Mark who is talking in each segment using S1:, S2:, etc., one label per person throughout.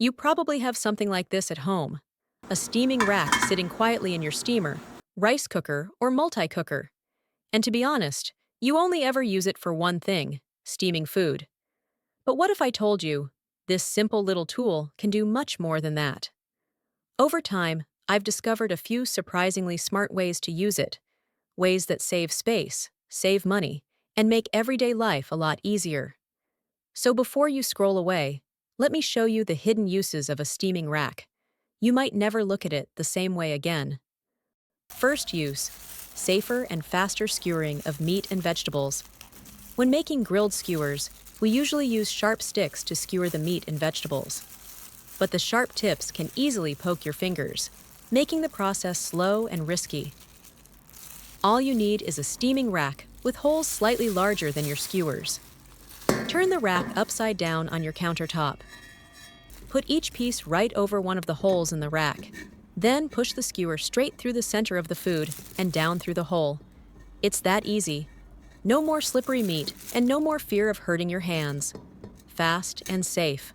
S1: You probably have something like this at home. A steaming rack sitting quietly in your steamer, rice cooker, or multi-cooker. And to be honest, you only ever use it for one thing, steaming food. But what if I told you, this simple little tool can do much more than that? Over time, I've discovered a few surprisingly smart ways to use it, ways that save space, save money, and make everyday life a lot easier. So before you scroll away, let me show you the hidden uses of a steaming rack. You might never look at it the same way again. First use, safer and faster skewering of meat and vegetables. When making grilled skewers, we usually use sharp sticks to skewer the meat and vegetables. But the sharp tips can easily poke your fingers, making the process slow and risky. All you need is a steaming rack with holes slightly larger than your skewers. Turn the rack upside down on your countertop. Put each piece right over one of the holes in the rack. Then push the skewer straight through the center of the food and down through the hole. It's that easy. No more slippery meat and no more fear of hurting your hands. Fast and safe.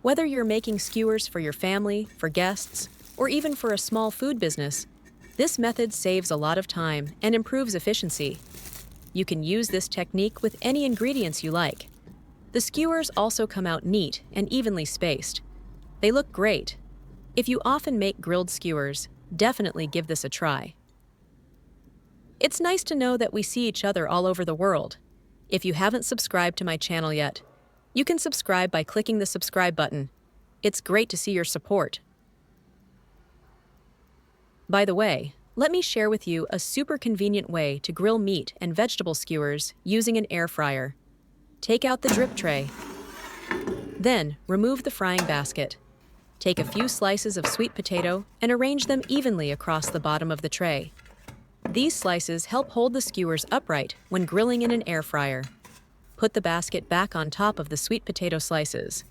S1: Whether you're making skewers for your family, for guests, or even for a small food business, this method saves a lot of time and improves efficiency. You can use this technique with any ingredients you like. The skewers also come out neat and evenly spaced. They look great. If you often make grilled skewers, definitely give this a try. It's nice to know that we see each other all over the world. If you haven't subscribed to my channel yet, you can subscribe by clicking the subscribe button. It's great to see your support. By the way, let me share with you a super convenient way to grill meat and vegetable skewers using an air fryer. Take out the drip tray. Then, remove the frying basket. Take a few slices of sweet potato and arrange them evenly across the bottom of the tray. These slices help hold the skewers upright when grilling in an air fryer. Put the basket back on top of the sweet potato slices.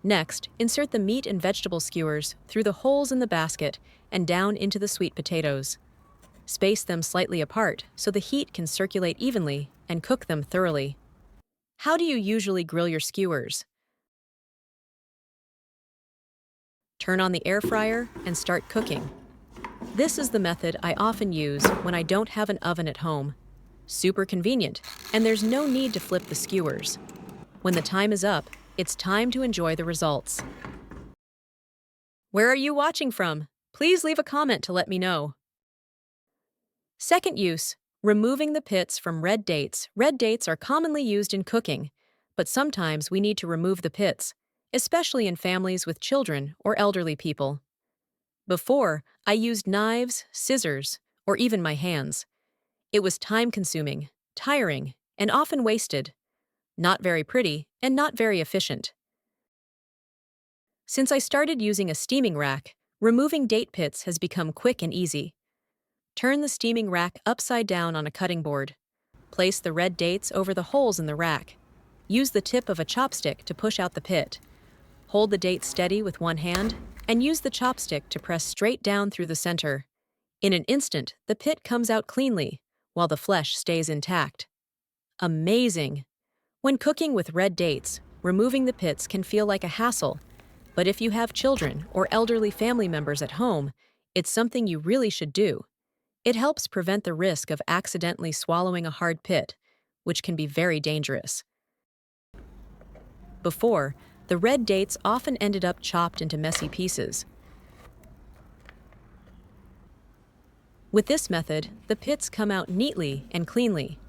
S1: Next, insert the meat and vegetable skewers through the holes in the basket and down into the sweet potatoes. Space them slightly apart so the heat can circulate evenly and cook them thoroughly. How do you usually grill your skewers? Turn on the air fryer and start cooking. This is the method I often use when I don't have an oven at home. Super convenient, and there's no need to flip the skewers. When the time is up, it's time to enjoy the results. Where are you watching from? Please leave a comment to let me know. Second use, removing the pits from red dates. Red dates are commonly used in cooking, but sometimes we need to remove the pits, especially in families with children or elderly people. Before, I used knives, scissors, or even my hands. It was time-consuming, tiring, and often wasted. Not very pretty and not very efficient. Since I started using a steaming rack, removing date pits has become quick and easy. Turn the steaming rack upside down on a cutting board. Place the red dates over the holes in the rack. Use the tip of a chopstick to push out the pit. Hold the dates steady with one hand and use the chopstick to press straight down through the center. In an instant, the pit comes out cleanly, while the flesh stays intact. Amazing! When cooking with red dates, removing the pits can feel like a hassle, but if you have children or elderly family members at home, it's something you really should do. It helps prevent the risk of accidentally swallowing a hard pit, which can be very dangerous. Before, the red dates often ended up chopped into messy pieces. With this method, the pits come out neatly and cleanly.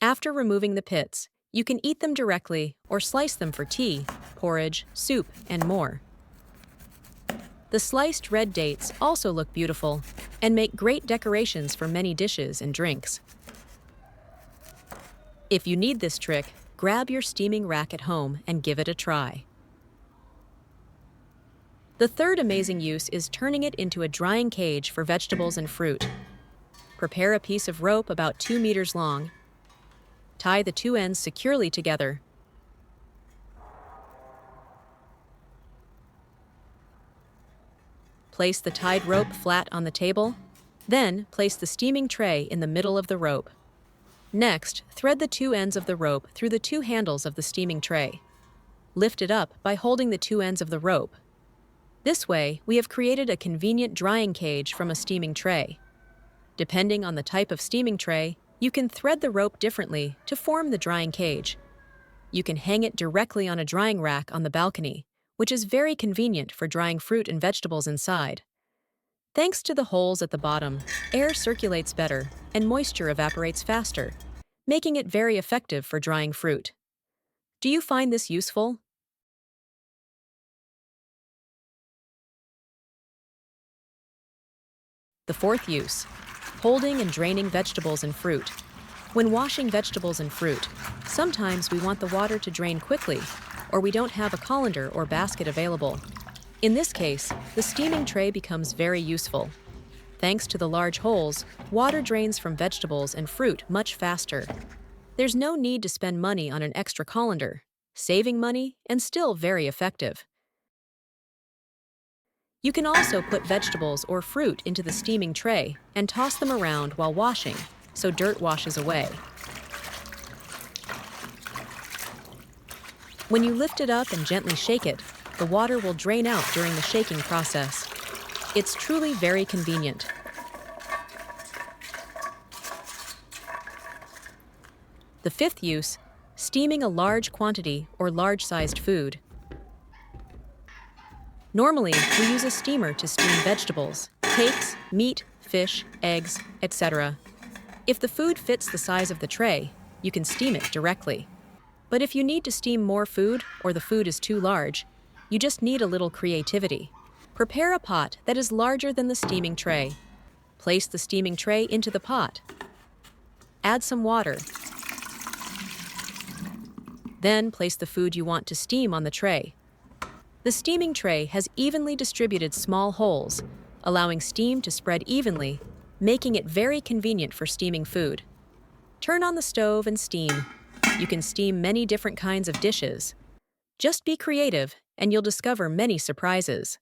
S1: After removing the pits, you can eat them directly or slice them for tea, porridge, soup, and more. The sliced red dates also look beautiful and make great decorations for many dishes and drinks. If you need this trick, grab your steaming rack at home and give it a try. The third amazing use is turning it into a drying cage for vegetables and fruit. Prepare a piece of rope about 2 meters long. Tie the two ends securely together. Place the tied rope flat on the table. Then, place the steaming tray in the middle of the rope. Next, thread the two ends of the rope through the two handles of the steaming tray. Lift it up by holding the two ends of the rope. This way, we have created a convenient drying cage from a steaming tray. Depending on the type of steaming tray, you can thread the rope differently to form the drying cage. You can hang it directly on a drying rack on the balcony, which is very convenient for drying fruit and vegetables inside. Thanks to the holes at the bottom, air circulates better and moisture evaporates faster, making it very effective for drying fruit. Do you find this useful? The fourth use: holding and draining vegetables and fruit. When washing vegetables and fruit, sometimes we want the water to drain quickly, or we don't have a colander or basket available. In this case, the steaming tray becomes very useful. Thanks to the large holes, water drains from vegetables and fruit much faster. There's no need to spend money on an extra colander, saving money and still very effective. You can also put vegetables or fruit into the steaming tray and toss them around while washing, so dirt washes away. When you lift it up and gently shake it, the water will drain out during the shaking process. It's truly very convenient. The fifth use: steaming a large quantity or large-sized food. Normally, we use a steamer to steam vegetables, cakes, meat, fish, eggs, etc. If the food fits the size of the tray, you can steam it directly. But if you need to steam more food or the food is too large, you just need a little creativity. Prepare a pot that is larger than the steaming tray. Place the steaming tray into the pot. Add some water. Then place the food you want to steam on the tray. The steaming tray has evenly distributed small holes, allowing steam to spread evenly, making it very convenient for steaming food. Turn on the stove and steam. You can steam many different kinds of dishes. Just be creative, and you'll discover many surprises.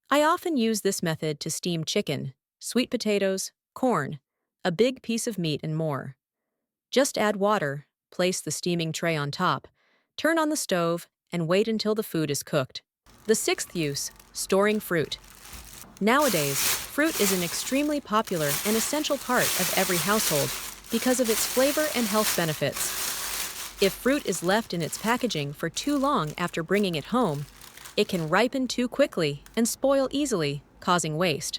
S1: I often use this method to steam chicken, sweet potatoes, corn, a big piece of meat, and more. Just add water, place the steaming tray on top, turn on the stove, and wait until the food is cooked. The sixth use: storing fruit. Nowadays, fruit is an extremely popular and essential part of every household because of its flavor and health benefits. If fruit is left in its packaging for too long after bringing it home, it can ripen too quickly and spoil easily, causing waste.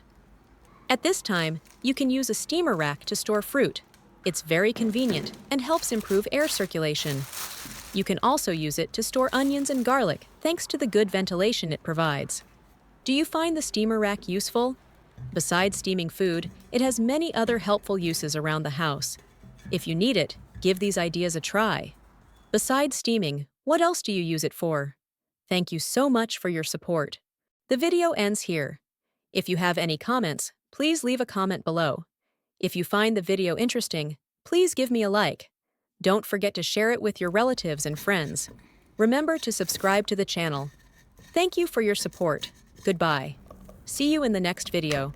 S1: At this time, you can use a steamer rack to store fruit. It's very convenient and helps improve air circulation. You can also use it to store onions and garlic thanks to the good ventilation it provides. Do you find the steamer rack useful? Besides steaming food, it has many other helpful uses around the house. If you need it, give these ideas a try. Besides steaming, what else do you use it for? Thank you so much for your support. The video ends here. If you have any comments, please leave a comment below. If you find the video interesting, please give me a like. Don't forget to share it with your relatives and friends. Remember to subscribe to the channel. Thank you for your support. Goodbye. See you in the next video.